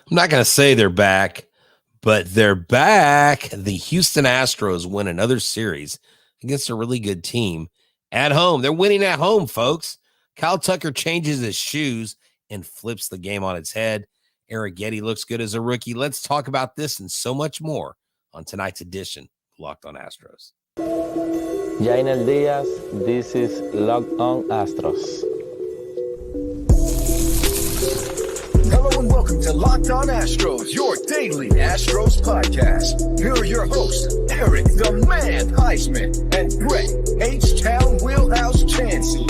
I'm not going to say they're back, but they're back. The Houston Astros win another series against a really good team at home. They're winning at home, folks. Kyle Tucker changes his shoes and flips the game on its head. Arrighetti looks good as a rookie. Let's talk about this and so much more on tonight's edition of Locked On Astros. Jainer Diaz, this is Locked On Astros. Hello and welcome to Locked On Astros, your daily Astros podcast. Here are your hosts, Eric the Man Huysman and Brett H-Town Wheelhouse Chancey.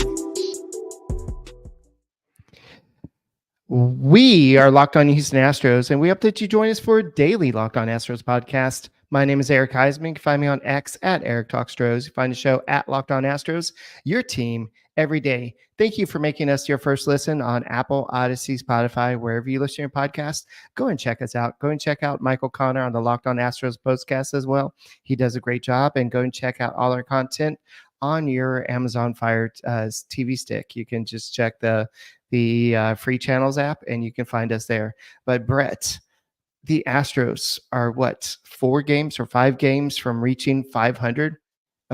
We are Locked On Houston Astros, and we hope that you join us for a daily Locked On Astros podcast. My name is Eric Huysman. You can find me on X at Eric Talk Stros. You find the show at Locked On Astros, your team every day. Thank you for making us your first listen on Apple, Odyssey, Spotify, wherever you listen to your podcast. Go and check us out. Go and check out Michael Connor on the Locked On Astros podcast as well. He does a great job. And go and check out all our content on your Amazon Fire TV stick. You can just check the free channels app and you can find us there. But Brett, the Astros are 4 games or 5 games from reaching 500?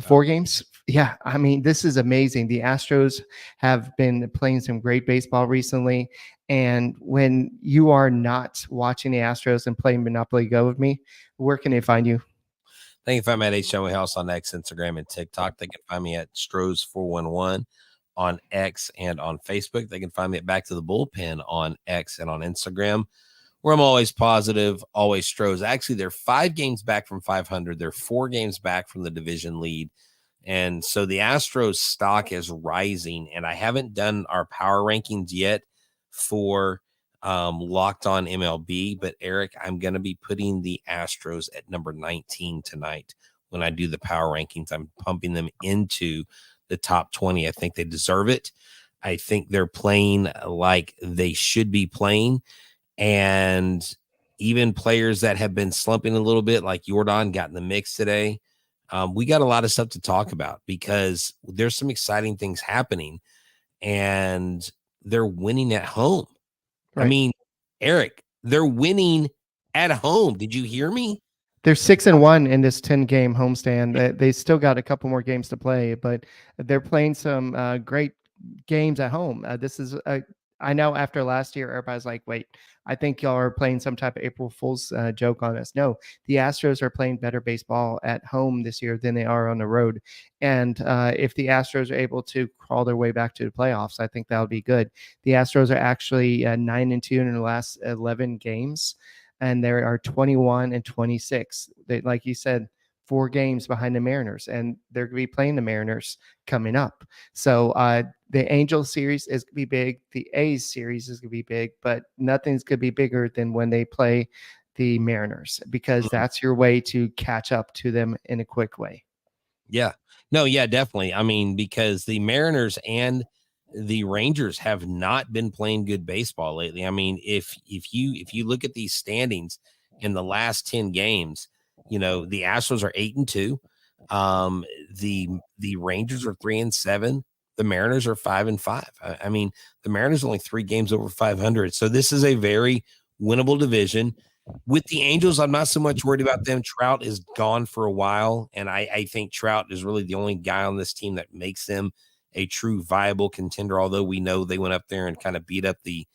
4 games? Yeah, I mean, this is amazing. The Astros have been playing some great baseball recently. And when you are not watching the Astros and playing Monopoly Go with me, where can they find you? They can find me at H-Town Wheelhouse on X, Instagram, and TikTok. They can find me at Stros411 on X and on Facebook. They can find me at Back to the Bullpen on X and on Instagram, where I'm always positive, always Stros. Actually, they're 5 games back from 500. They're 4 games back from the division lead. And so the Astros stock is rising. And I haven't done our power rankings yet for Locked On MLB. But, Eric, I'm going to be putting the Astros at number 19 tonight when I do the power rankings. I'm pumping them into the top 20. I think they deserve it. I think they're playing like they should be playing. And even players that have been slumping a little bit, like Jordan, got in the mix today. We got a lot of stuff to talk about because there's some exciting things happening and they're winning at home. Right. I mean, Eric, they're winning at home. Did you hear me? They're 6-1 in this 10-game homestand. They still got a couple more games to play, but they're playing some great games at home. This is I know after last year, everybody's like, wait, I think y'all are playing some type of April Fool's joke on us. No, the Astros are playing better baseball at home this year than they are on the road. And if the Astros are able to crawl their way back to the playoffs, I think that'll be good. The Astros are actually 9-2 in the last 11 games, and they are 21-26. They, like you said, 4 games behind the Mariners, and they're going to be playing the Mariners coming up. So the Angels series is going to be big. The A's series is going to be big, but nothing's going to be bigger than when they play the Mariners, because that's your way to catch up to them in a quick way. Yeah. No, yeah, definitely. I mean, because the Mariners and the Rangers have not been playing good baseball lately. I mean, if you look at these standings in the last 10 games, you know, the Astros are 8-2. The Rangers are 3-7. The Mariners are 5-5. I mean, the Mariners are only 3 games over 500. So this is a very winnable division. With the Angels, I'm not so much worried about them. Trout is gone for a while, and I think Trout is really the only guy on this team that makes them a true viable contender, although we know they went up there and kind of beat up the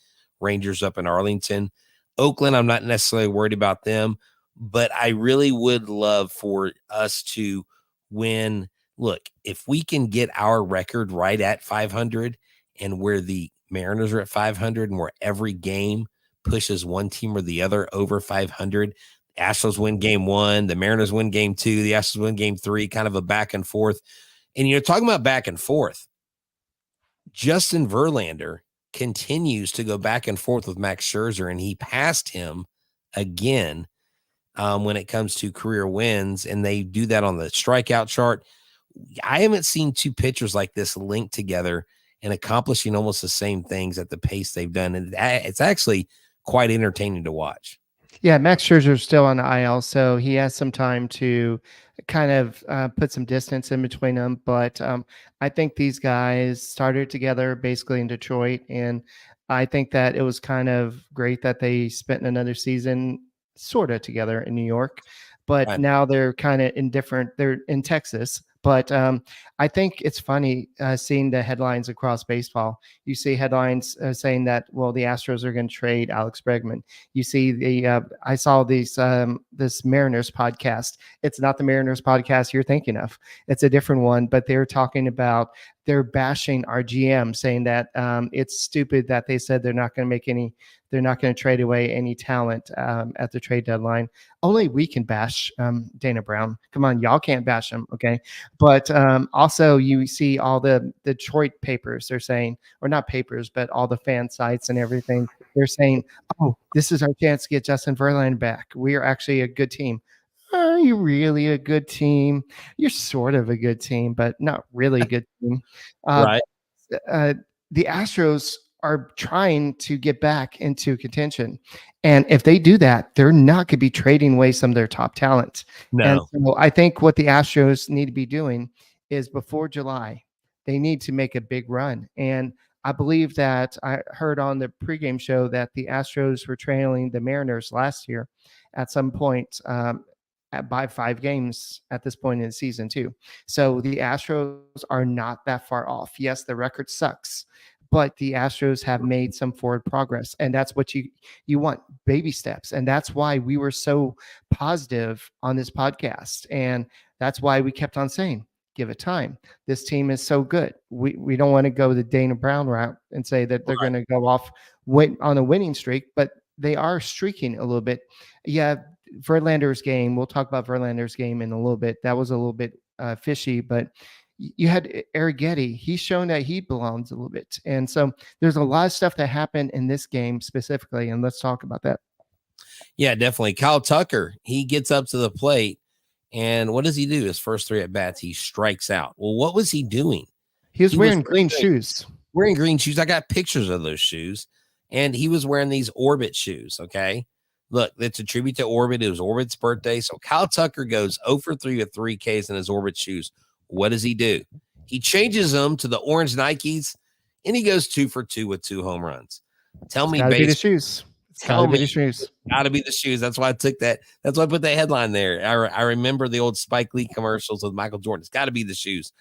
Rangers up in Arlington. Oakland, I'm not necessarily worried about them, but I really would love for us to win. Look, if we can get our record right at 500 and where the Mariners are at 500 and where every game pushes one team or the other over 500, Astros win game 1, the Mariners win game 2, the Astros win game 3, kind of a back and forth. And you're talking about back and forth. Justin Verlander continues to go back and forth with Max Scherzer, and he passed him again when it comes to career wins, and they do that on the strikeout chart. I haven't seen 2 pitchers like this linked together and accomplishing almost the same things at the pace they've done. And it's actually quite entertaining to watch. Yeah, Max Scherzer is still on the IL, so he has some time to kind of put some distance in between them. But I think these guys started together basically in Detroit, and I think that it was kind of great that they spent another season sort of together in New York, but Right. now they're kind of indifferent. They're in Texas. But I think it's funny seeing the headlines across baseball. You see headlines saying that, well, the Astros are going to trade Alex Bregman. You see I saw this Mariners podcast. It's not the Mariners podcast you're thinking of. It's a different one, but they're talking about, they're bashing our GM, saying that it's stupid that they said they're not going to trade away any talent at the trade deadline. Only we can bash Dana Brown. Come on, y'all can't bash him, okay? But also you see all the Detroit papers, they're saying, or not papers, but all the fan sites and everything, they're saying, oh, this is our chance to get Justin Verlander back. We are actually a good team. Are you really a good team? You're sort of a good team, but not really a good team. Right. The Astros are trying to get back into contention. And if they do that, they're not going to be trading away some of their top talent. No. And so I think what the Astros need to be doing is before July, they need to make a big run. And I believe that I heard on the pregame show that the Astros were trailing the Mariners last year at some point by 5 games at this point in the season too. So the Astros are not that far off. Yes, the record sucks, but the Astros have made some forward progress, and that's what you want, baby steps. And that's why we were so positive on this podcast, and that's why we kept on saying, give it time. This team is so good. We don't want to go the Dana Brown route and say that they're going to go off on a winning streak, but they are streaking a little bit. Yeah, Verlander's game, we'll talk about Verlander's game in a little bit. That was a little bit fishy, but you had Arrighetti. He's shown that he belongs a little bit. And so there's a lot of stuff that happened in this game specifically, and let's talk about that. Yeah, definitely. Kyle Tucker, he gets up to the plate, and what does he do? His first 3 at bats, he strikes out. Well, what was he doing? He was wearing green shoes. Wearing green shoes. I got pictures of those shoes, and he was wearing these Orbit shoes, okay? Look, it's a tribute to Orbit. It was Orbit's birthday. So Kyle Tucker goes 0 for 3 with 3 Ks in his Orbit shoes. What does he do? He changes them to the orange Nikes, and he goes 2 for 2 with 2 home runs. Tell me, gotta be the shoes. It's gotta be the shoes. Gotta be the shoes. That's why I took that. That's why I put that headline there. I remember the old Spike Lee commercials with Michael Jordan. It's got to be the shoes.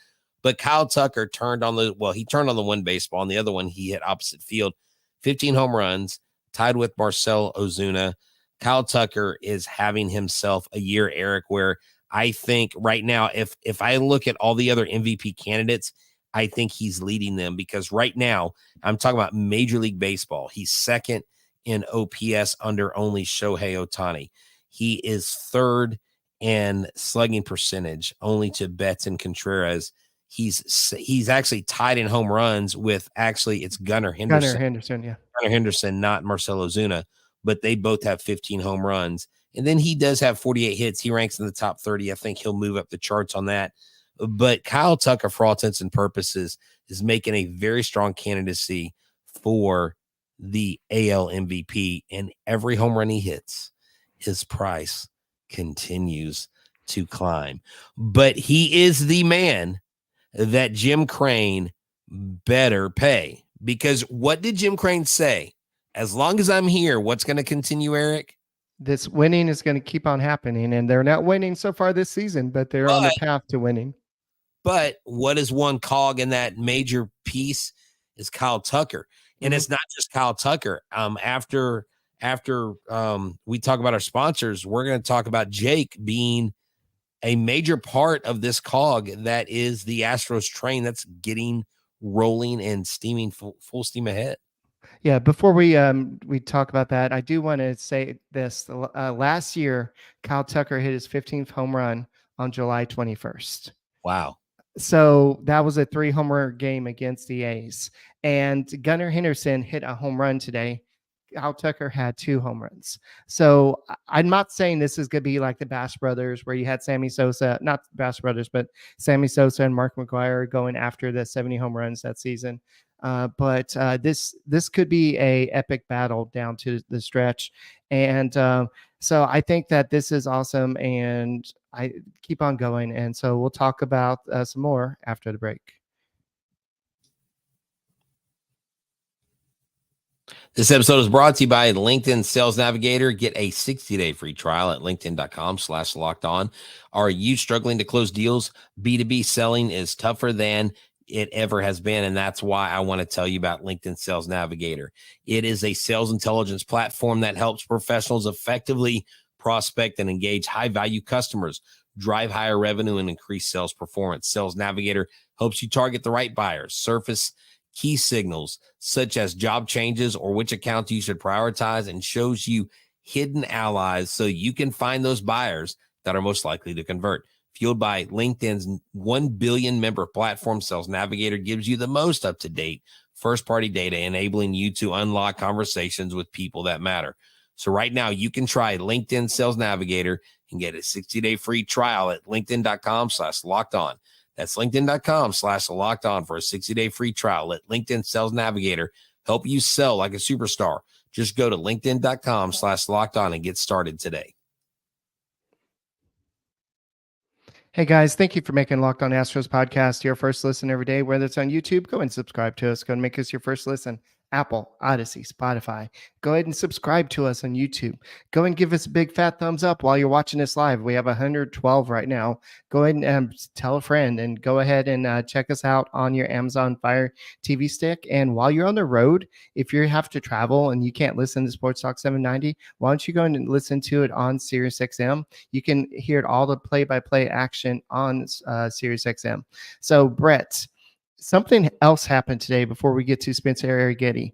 But Kyle Tucker turned on the one baseball, and the other one he hit opposite field. 15 home runs, tied with Marcell Ozuna. Kyle Tucker is having himself a year, Eric, where I think right now, if I look at all the other MVP candidates, I think he's leading them, because right now I'm talking about Major League Baseball. He's second in OPS under only Shohei Ohtani. He is third in slugging percentage, only to Betts and Contreras. He's actually tied in home runs with, actually, it's Gunnar Henderson. Gunnar Henderson, not Marcell Ozuna, but they both have 15 home runs. And then he does have 48 hits. He ranks in the top 30. I think he'll move up the charts on that. But Kyle Tucker, for all intents and purposes, is making a very strong candidacy for the AL MVP. And every home run he hits, his price continues to climb. But he is the man that Jim Crane better pay. Because what did Jim Crane say? As long as I'm here, what's going to continue, Eric? This winning is going to keep on happening, and they're not winning so far this season, but they're on the path to winning. But what is one cog in that major piece is Kyle Tucker. And it's not just Kyle Tucker. After we talk about our sponsors, we're going to talk about Jake being a major part of this cog that is the Astros train that's getting rolling and steaming full steam ahead. Yeah, before we talk about that, I do want to say this. Last year, Kyle Tucker hit his 15th home run on July 21st. Wow. So that was a 3-homer game against the A's. And Gunnar Henderson hit a home run today. Kyle Tucker had 2 home runs. So I'm not saying this is going to be like the Bass Brothers, where you had Sammy Sosa, not Bass Brothers, but Sammy Sosa and Mark McGwire going after the 70 home runs that season. But this could be a epic battle down to the stretch. And so I think that this is awesome, and I keep on going. And so we'll talk about some more after the break. This episode is brought to you by LinkedIn Sales Navigator. Get a 60-day free trial at linkedin.com/locked on. Are you struggling to close deals? B2B selling is tougher than it ever has been, and that's why I want to tell you about LinkedIn Sales Navigator. It is a sales intelligence platform that helps professionals effectively prospect and engage high-value customers, drive higher revenue, and increase sales performance. Sales Navigator helps you target the right buyers, surface key signals such as job changes or which accounts you should prioritize, and shows you hidden allies so you can find those buyers that are most likely to convert. Fueled by LinkedIn's 1 billion member platform, Sales Navigator gives you the most up-to-date first-party data, enabling you to unlock conversations with people that matter. So right now, you can try LinkedIn Sales Navigator and get a 60-day free trial at linkedin.com/locked on. That's linkedin.com/locked on for a 60-day free trial. Let LinkedIn Sales Navigator help you sell like a superstar. Just go to linkedin.com/locked on and get started today. Hey guys, thank you for making Locked On Astros podcast your first listen every day. Whether it's on YouTube, go and subscribe to us. Go and make us your first listen. Apple, Odyssey, Spotify. Go ahead and subscribe to us on YouTube. Go and give us a big fat thumbs up while you're watching us live. We have 112 right now. Go ahead and tell a friend, and go ahead and check us out on your Amazon Fire TV stick. And while you're on the road, if you have to travel and you can't listen to Sports Talk 790, why don't you go and listen to it on Sirius XM? You can hear all the play-by-play action on Sirius XM. So, Brett, something else happened today before we get to Spencer Arrighetti.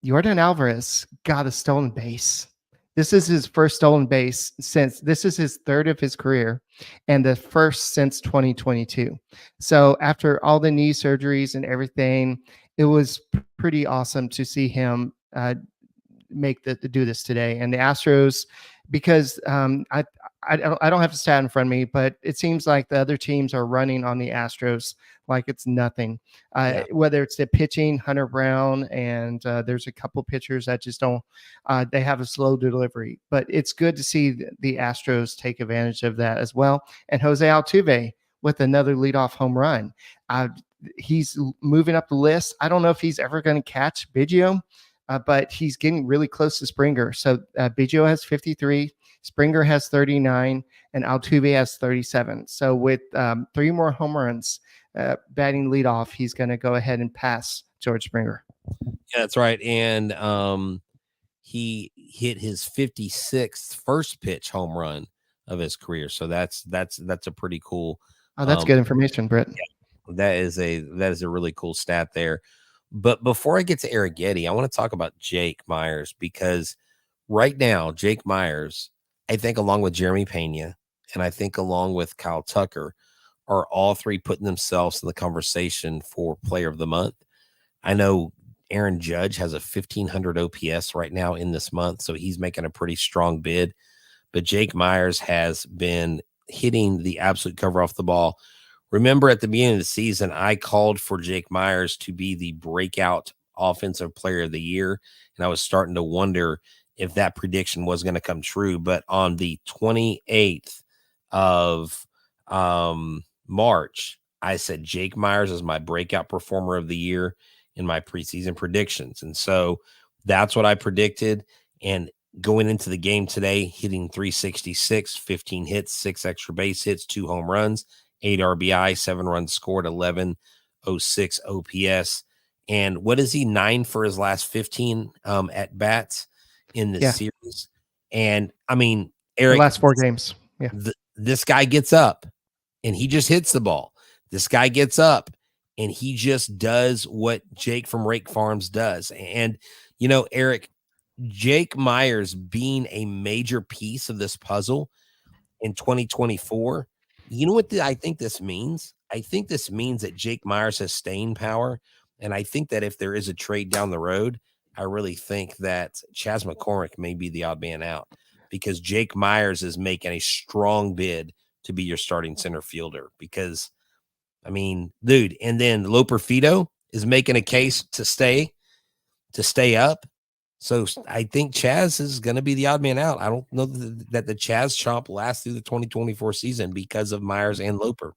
Yordan Alvarez got a stolen base. This is his first stolen base this is his third of his career and the first since 2022. So after all the knee surgeries and everything, it was pretty awesome to see him do this today. And the Astros, because I don't have the stat in front of me, but it seems like the other teams are running on the Astros like it's nothing. Whether it's the pitching, Hunter Brown, and there's a couple pitchers that just don't. They have a slow delivery, but it's good to see the Astros take advantage of that as well. And Jose Altuve with another leadoff home run. He's moving up the list. I don't know if he's ever going to catch Biggio, but he's getting really close to Springer. So Biggio has 53. Springer has 39, and Altuve has 37. So with 3 more home runs batting leadoff, he's going to go ahead and pass George Springer. Yeah, that's right. And he hit his 56th first pitch home run of his career. So that's a pretty cool. Oh, that's good information, Britt. Yeah, that is a really cool stat there. But before I get to Arrighetti, I want to talk about Jake Meyers, because right now, Jake Meyers, I think along with Jeremy Pena, and I think along with Kyle Tucker, are all three putting themselves in the conversation for Player of the Month. I know Aaron Judge has a 1,500 OPS right now in this month, so he's making a pretty strong bid. But Jake Meyers has been hitting the absolute cover off the ball. Remember, at the beginning of the season, I called for Jake Meyers to be the breakout offensive player of the year, and I was starting to wonder if that prediction was going to come true. But on the 28th of March, I said Jake Meyers is my breakout performer of the year in my preseason predictions. And so that's what I predicted. And going into the game today, hitting 366, 15 hits, 6 extra base hits, 2 home runs, 8 RBI, 7 runs scored, 1106 OPS. And what is he, 9 for his last 15 at bats in this series? And I mean, Eric, the last 4 games. Yeah. This guy gets up and he just hits the ball. This guy gets up and he just does what Jake from Rake Farms does. And, you know, Eric, Jake Meyers being a major piece of this puzzle in 2024, you know what I think this means? I think this means that Jake Meyers has staying power. And I think that if there is a trade down the road, I really think that Chas McCormick may be the odd man out, because Jake Meyers is making a strong bid to be your starting center fielder. Because, I mean, dude, and then Loper Fido is making a case to stay up. So I think Chaz is going to be the odd man out. I don't know that the Chaz chomp lasts through the 2024 season because of Meyers and Loper.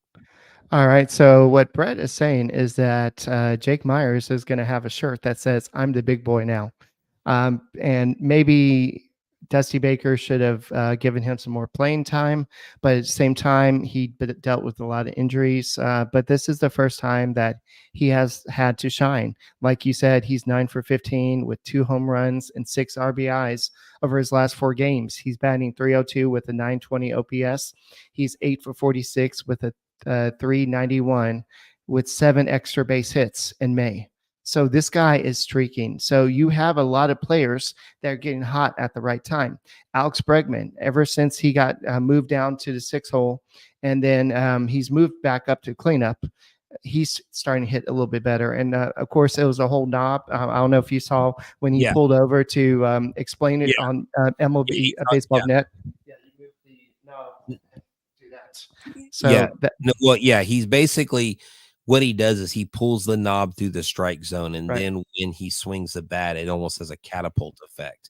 All right. So what Brett is saying is that Jake Meyers is going to have a shirt that says, "I'm the big boy now." And maybe Dusty Baker should have given him some more playing time, but at the same time, he dealt with a lot of injuries. But this is the first time that he has had to shine. Like you said, he's 9 for 15 with 2 home runs and 6 RBIs over his last 4 games. He's batting .302 with a .920 OPS. He's 8 for 46 with a .391 with 7 extra base hits in May. So this guy is streaking. So you have a lot of players that are getting hot at the right time. Alex Bregman, ever since he got moved down to the 6 hole, and then he's moved back up to cleanup, he's starting to hit a little bit better. And of course, it was a whole knob. I don't know if you saw when he pulled over to explain it on MLB Baseball Net. Yeah, you moved the knob and do that. So he's basically, what he does is he pulls the knob through the strike zone, and then when he swings the bat, it almost has a catapult effect.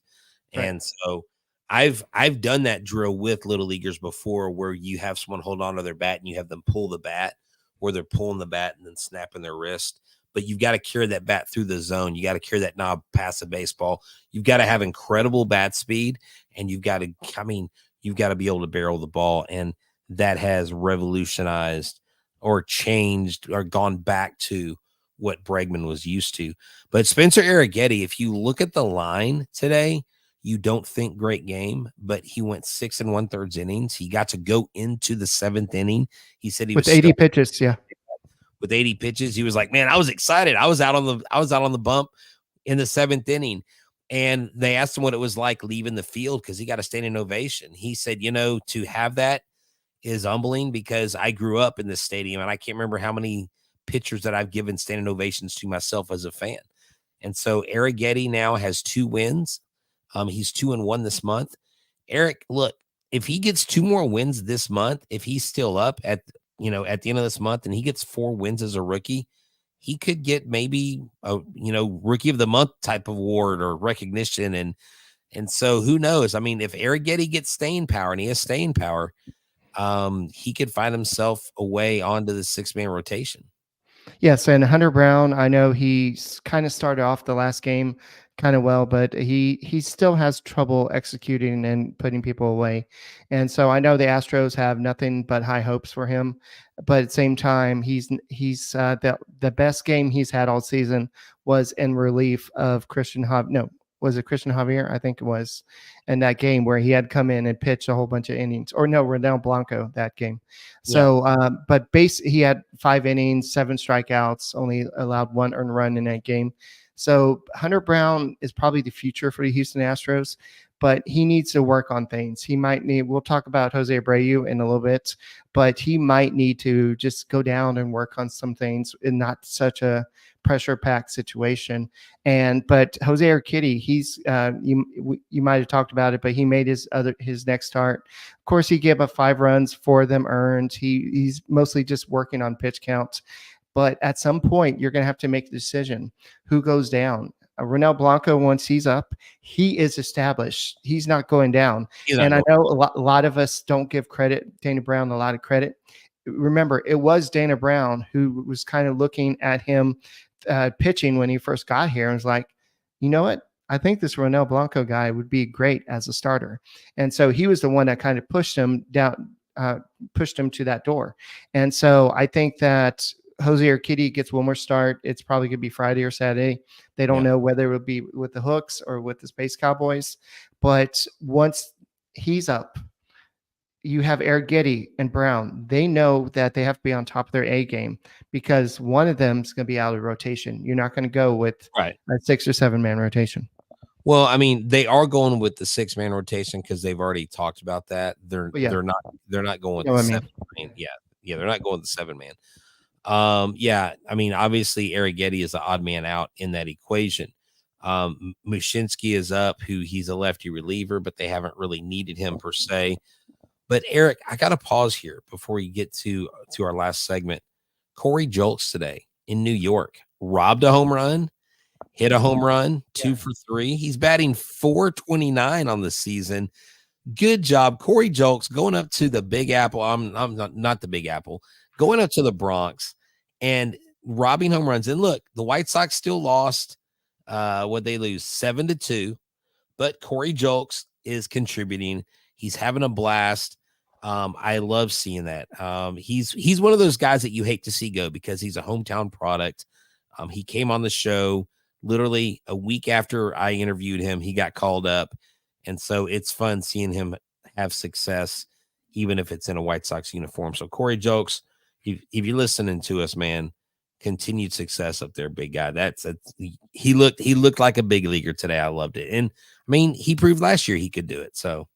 And so I've done that drill with little leaguers before, where you have someone hold on to their bat and you have them pull the bat, where they're pulling the bat and then snapping their wrist. But you've got to carry that bat through the zone. You got to carry that knob past the baseball. You've got to have incredible bat speed, and you've got to be able to barrel the ball. And that has revolutionized or changed or gone back to what Bregman was used to. But Spencer Arrighetti, if you look at the line today, you don't think great game, but he went 6 1/3 innings. He got to go into the 7th inning. He said he with was 80 pitches. Yeah. With 80 pitches. He was like, man, I was excited. I was out on the bump in the 7th inning. And they asked him what it was like leaving the field, because he got a standing ovation. He said, to have that is humbling, because I grew up in this stadium and I can't remember how many pitchers that I've given standing ovations to myself as a fan. And so Arrighetti now has 2 wins. He's 2-1 this month. Eric, look, if he gets 2 more wins this month, if he's still up at the end of this month and he gets 4 wins as a rookie, he could get maybe a, rookie of the month type of award or recognition. And so who knows? I mean, if Arrighetti gets staying power, and he has staying power, he could find himself away onto the 6-man rotation. Yes, and Hunter Brown, I know he's kind of started off the last game kind of well, but he still has trouble executing and putting people away. And so I know the Astros have nothing but high hopes for him, but at the same time, he's the best game he's had all season was in relief of Christian Javier? I think it was, in that game where he had come in and pitched a whole bunch of innings, or no, Ronel Blanco that game. So, he had 5 innings, 7 strikeouts, only allowed 1 earned run in that game. So Hunter Brown is probably the future for the Houston Astros, but he needs to work on things. We'll talk about Jose Abreu in a little bit, but he might need to just go down and work on some things in not such a pressure-packed situation. But Jose Abreu, he's you might have talked about it, but he made his next start. Of course, he gave up 5 runs, 4 of them earned. He's mostly just working on pitch count. But at some point, you're going to have to make a decision who goes down. Ronel Blanco, once he's up, he is established. He's not going down. I know a lot of us don't give Dana Brown a lot of credit. Remember, it was Dana Brown who was kind of looking at him pitching when he first got here and was like, you know what? I think this Ronel Blanco guy would be great as a starter. And so he was the one that kind of pushed him down, pushed him to that door. And so I think that Jose Abreu gets one more start. It's probably going to be Friday or Saturday. They don't know whether it will be with the Hooks or with the Space Cowboys. But once he's up, you have Arrighetti and Brown. They know that they have to be on top of their A game, because one of them is going to be out of rotation. You're not going to go with a 6 or 7 man rotation. Well, I mean, they are going with the 6-man rotation because they've already talked about that. They're not going with the 7-man. Yeah, they're not going with the 7-man. I mean, obviously Arrighetti is the odd man out in that equation. Mushinski is up, he's a lefty reliever, but they haven't really needed him per se. But Eric, I got to pause here before we get to our last segment. Corey Julks today in New York robbed a home run, hit a home run, 2 for 3. He's batting .429 on the season. Good job, Corey Julks, going up to the Big Apple. I'm not the Big Apple. going up to the Bronx and robbing home runs. And look, the White Sox still lost. What they lose 7-2, but Corey Julks is contributing. He's having a blast. I love seeing that. He's one of those guys that you hate to see go because he's a hometown product. He came on the show literally a week after I interviewed him. He got called up. And so it's fun seeing him have success, even if it's in a White Sox uniform. So Corey Julks, if you're listening to us, man, continued success up there, big guy. He looked like a big leaguer today. I loved it. And I mean, he proved last year he could do it. So.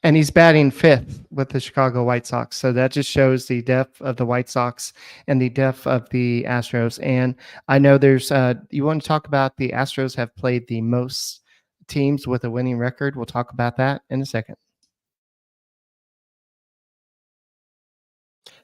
And he's batting 5th with the Chicago White Sox. So that just shows the depth of the White Sox and the depth of the Astros. And I know there's you want to talk about the Astros have played the most teams with a winning record. We'll talk about that in a second.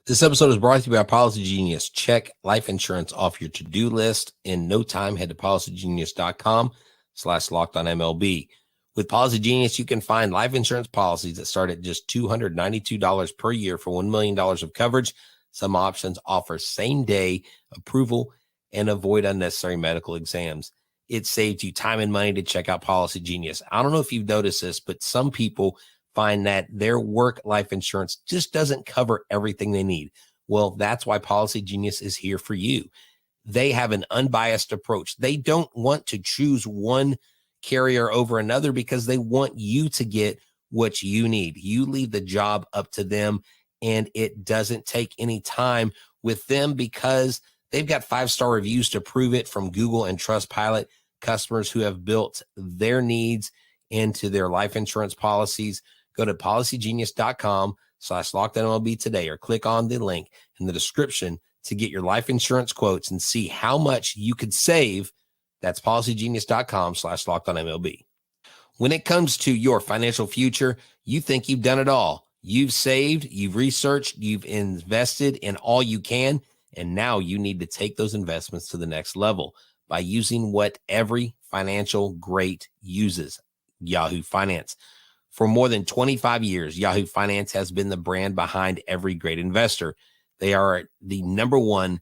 This episode is brought to you by Policy Genius. Check life insurance off your to-do list in no time. Head to policygenius.com/lockedonmlb. With Policy Genius, you can find life insurance policies that start at just $292 per year for $1 million of coverage. Some options offer same-day approval and avoid unnecessary medical exams. It saves you time and money to check out Policy Genius. I don't know if you've noticed this, but some people find that their work life insurance just doesn't cover everything they need. Well, that's why Policy Genius is here for you. They have an unbiased approach. They don't want to choose one carrier over another because they want you to get what you need. You leave the job up to them, and it doesn't take any time with them because they've got 5-star reviews to prove it from Google and Trustpilot. Customers who have built their needs into their life insurance policies. Go to policygenius.com/lockedonmlb today or click on the link in the description to get your life insurance quotes and see how much you could save. That's policygenius.com/lockedonmlb. When it comes to your financial future, you think you've done it all. You've saved, you've researched, you've invested in all you can, and now you need to take those investments to the next level by using what every financial great uses, Yahoo Finance. For more than 25 years, Yahoo Finance has been the brand behind every great investor. They are the #1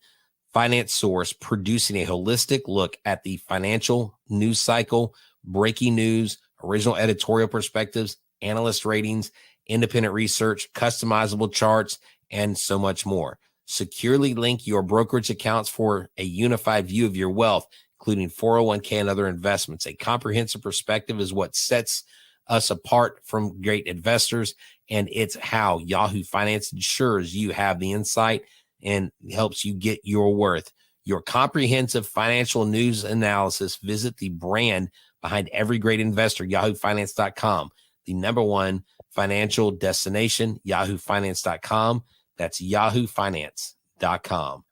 finance source, producing a holistic look at the financial news cycle, breaking news, original editorial perspectives, analyst ratings, independent research, customizable charts, and so much more. Securely link your brokerage accounts for a unified view of your wealth, including 401k and other investments. A comprehensive perspective is what sets us apart from great investors, and it's how Yahoo Finance ensures you have the insight and helps you get your worth. Your comprehensive financial news analysis. Visit the brand behind every great investor, yahoofinance.com, the #1 financial destination, yahoofinance.com. That's yahoofinance.com.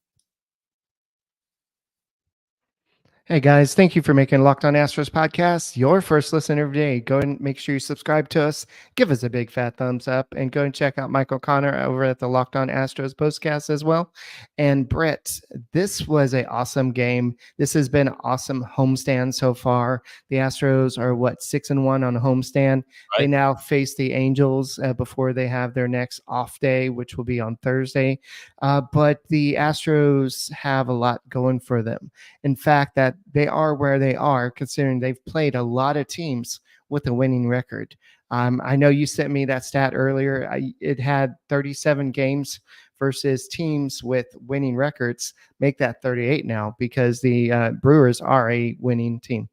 Hey guys, thank you for making Locked On Astros podcast your first listen every day. Go and make sure you subscribe to us, give us a big fat thumbs up, and go and check out Michael Connor over at the Locked On Astros podcast as well. And Brett, this was an awesome game. This has been an awesome homestand so far. The Astros are 6-1 on a homestand. Right. They now face the Angels before they have their next off day, which will be on Thursday. But the Astros have a lot going for them. In fact, that they are where they are, considering they've played a lot of teams with a winning record. I know you sent me that stat earlier. It had 37 games versus teams with winning records. Make that 38 now because the Brewers are a winning team.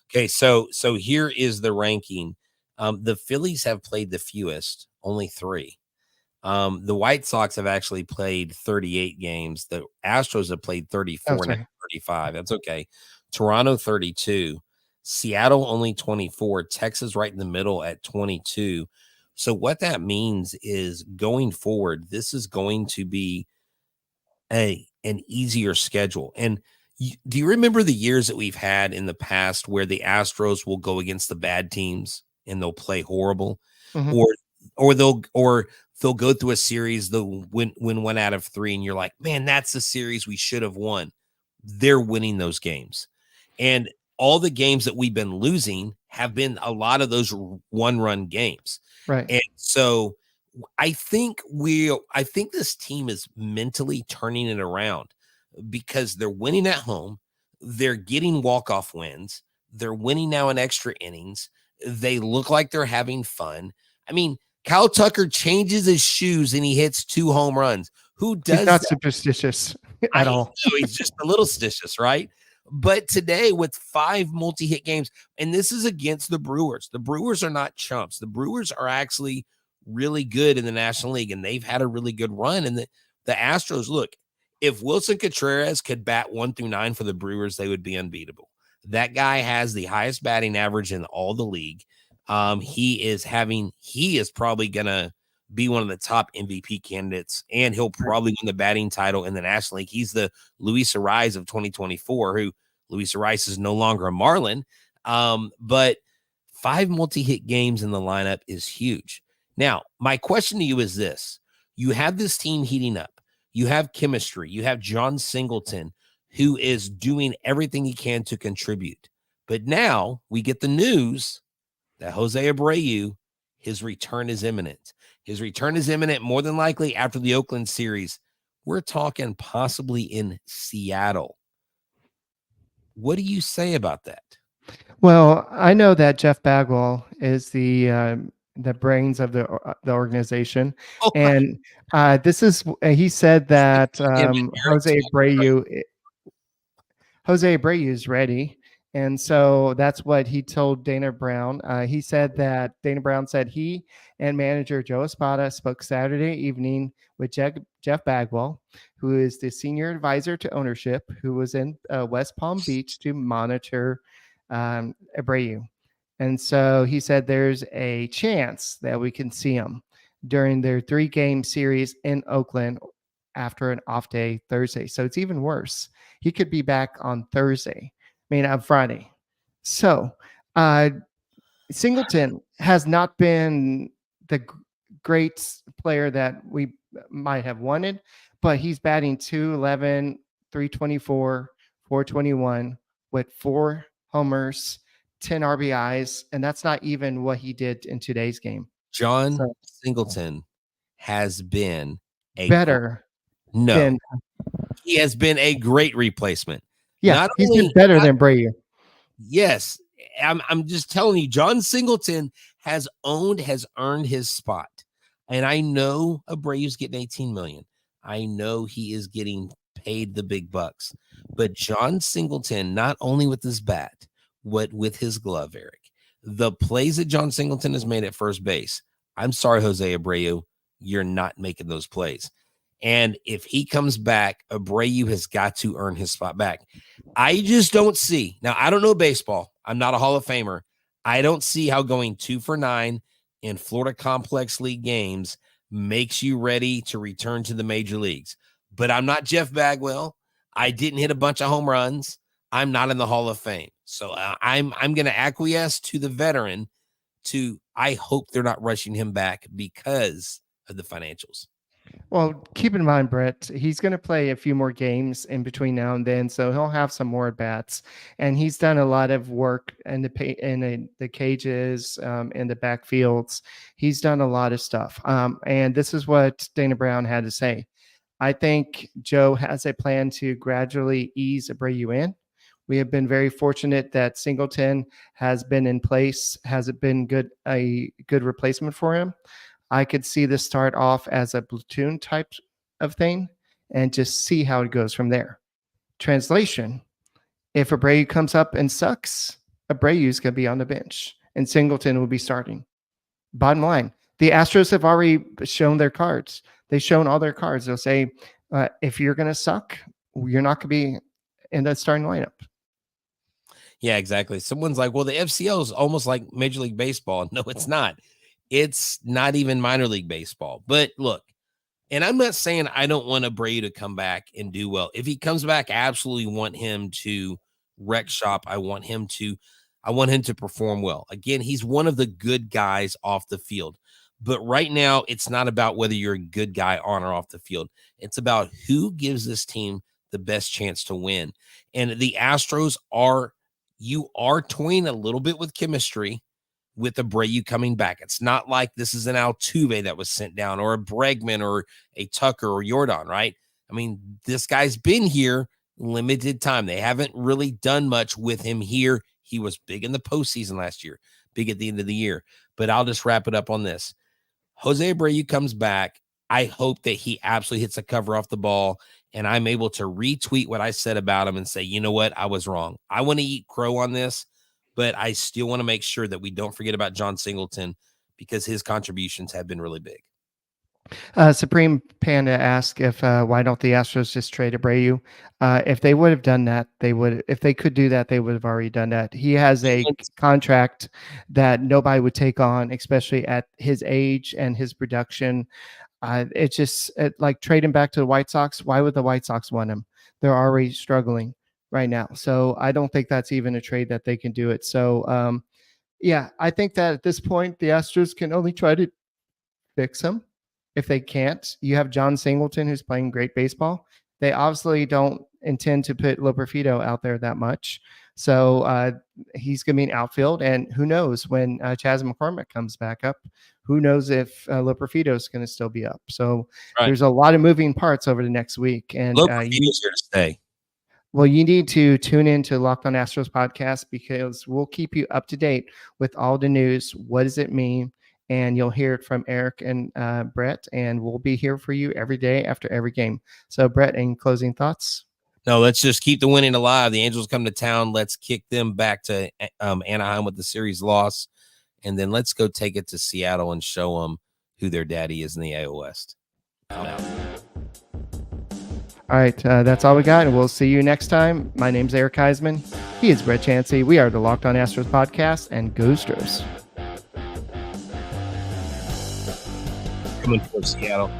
Okay, so here is the ranking. The Phillies have played the fewest, only 3. The White Sox have actually played 38 games. The Astros have played 34 and 35. That's okay. Toronto 32. Seattle only 24. Texas right in the middle at 22. So what that means is going forward, this is going to be an easier schedule. And do you remember the years that we've had in the past where the Astros will go against the bad teams and they'll play horrible, or they'll go through a series, they'll win 1 out of 3, and you're like, man, that's the series we should have won. They're winning those games. And all the games that we've been losing have been a lot of those 1-run games. Right. And so I think this team is mentally turning it around because they're winning at home. They're getting walk-off wins. They're winning now in extra innings. They look like they're having fun. I mean, Kyle Tucker changes his shoes and he hits 2 home runs. Who does He's not that? superstitious I at all. know he's just a little stitious, right? But today with 5 multi-hit games, and this is against the Brewers. The Brewers are not chumps. The Brewers are actually really good in the National League, and they've had a really good run. And the Astros, look, if Wilson Contreras could bat 1 through 9 for the Brewers, they would be unbeatable. That guy has the highest batting average in all the league. He is probably gonna be one of the top MVP candidates, and he'll probably win the batting title in the National League. He's the Luis Ariz of 2024, who Luis Ariz is no longer a Marlin. But 5 multi-hit games in the lineup is huge. Now, my question to you is this. You have this team heating up. You have chemistry. You have John Singleton, who is doing everything he can to contribute. But now we get the news that Jose Abreu, his return is imminent. His return is imminent, more than likely after the Oakland series. We're talking possibly in Seattle. What do you say about that? Well, I know that Jeff Bagwell is the brains of the organization, and this is he said that Jose Abreu is ready. And so that's what he told Dana Brown. He said that Dana Brown said he and manager Joe Espada spoke Saturday evening with Jeff Bagwell, who is the senior advisor to ownership, who was in West Palm Beach to monitor Abreu. And so he said there's a chance that we can see him during their 3-game series in Oakland after an off day Thursday. So it's even worse. He could be back on Thursday. On Friday. So Singleton has not been the great player that we might have wanted, but he's batting 211, 324, 421 with 4 homers, 10 RBIs, and that's not even what he did in today's game. John Singleton has been he has been a great replacement. Yeah, he's been better than Abreu. Yes, I'm just telling you, John Singleton has earned his spot. And I know Abreu's getting $18 million. I know he is getting paid the big bucks. But John Singleton, not only with his bat, but with his glove, Eric, the plays that John Singleton has made at first base, I'm sorry, Jose Abreu, you're not making those plays. And if he comes back, Abreu has got to earn his spot back. I just don't see. Now, I don't know baseball. I'm not a Hall of Famer. I don't see how going 2 for 9 in Florida Complex League games makes you ready to return to the major leagues. But I'm not Jeff Bagwell. I didn't hit a bunch of home runs. I'm not in the Hall of Fame. So I'm going to acquiesce to the veteran I hope they're not rushing him back because of the financials. Well, keep in mind, Brett, he's going to play a few more games in between now and then, so he'll have some more at-bats. And he's done a lot of work in the cages, in the backfields. He's done a lot of stuff. And this is what Dana Brown had to say. I think Joe has a plan to gradually ease Abreu in. We have been very fortunate that Singleton has been in place, has it been a good replacement for him. I could see this start off as a platoon type of thing and just see how it goes from there. Translation, if Abreu comes up and sucks, Abreu's going to be on the bench and Singleton will be starting. Bottom line, the Astros have already shown their cards. They've shown all their cards. They'll say, if you're going to suck, you're not going to be in the starting lineup. Yeah, exactly. Someone's like, well, the FCO is almost like Major League Baseball. No, it's not. It's not even minor league baseball. But look, and I'm not saying I don't want Abreu to come back and do well. If he comes back, I absolutely want him to wreck shop. I want him to perform well. Again, he's one of the good guys off the field. But right now, it's not about whether you're a good guy on or off the field. It's about who gives this team the best chance to win. And the Astros you are toying a little bit with chemistry. with Abreu coming back. It's not like this is an Altuve that was sent down or a Bregman or a Tucker or Yordan, right? I mean, this guy's been here limited time. They haven't really done much with him here. He was big in the postseason last year, big at the end of the year. But I'll just wrap it up on this. Jose Abreu comes back. I hope that he absolutely hits a cover off the ball, and I'm able to retweet what I said about him and say, you know what? I was wrong. I want to eat crow on this, but I still want to make sure that we don't forget about John Singleton because his contributions have been really big. Supreme Panda asked if why don't the Astros just trade Abreu? If they would have done that, they would. If they could do that, they would have already done that. He has a contract that nobody would take on, especially at his age and his production. It's just like trade him back to the White Sox. Why would the White Sox want him? They're already struggling right now. So I don't think that's even a trade that they can do it. So yeah, I think that at this point, the Astros can only try to fix him. If they can't, you have John Singleton, who's playing great baseball. They obviously don't intend to put Loperfido out there that much. So he's going to be in outfield. And who knows when Chas McCormick comes back up, who knows if Loperfido is going to still be up. So there's a lot of moving parts over the next week. And Loperfido's here to stay. Well, you need to tune into Locked On Astros podcast because we'll keep you up to date with all the news. What does it mean? And you'll hear it from Eric and Brett, and we'll be here for you every day after every game. So, Brett, any closing thoughts? No, let's just keep the winning alive. The Angels come to town. Let's kick them back to Anaheim with the series loss, and then let's go take it to Seattle and show them who their daddy is in the AL West. I'm out. All right, that's all we got, and we'll see you next time. My name's Eric Huysman. He is Brett Chancey. We are the Locked On Astros podcast, and Go Astros. Coming for Seattle.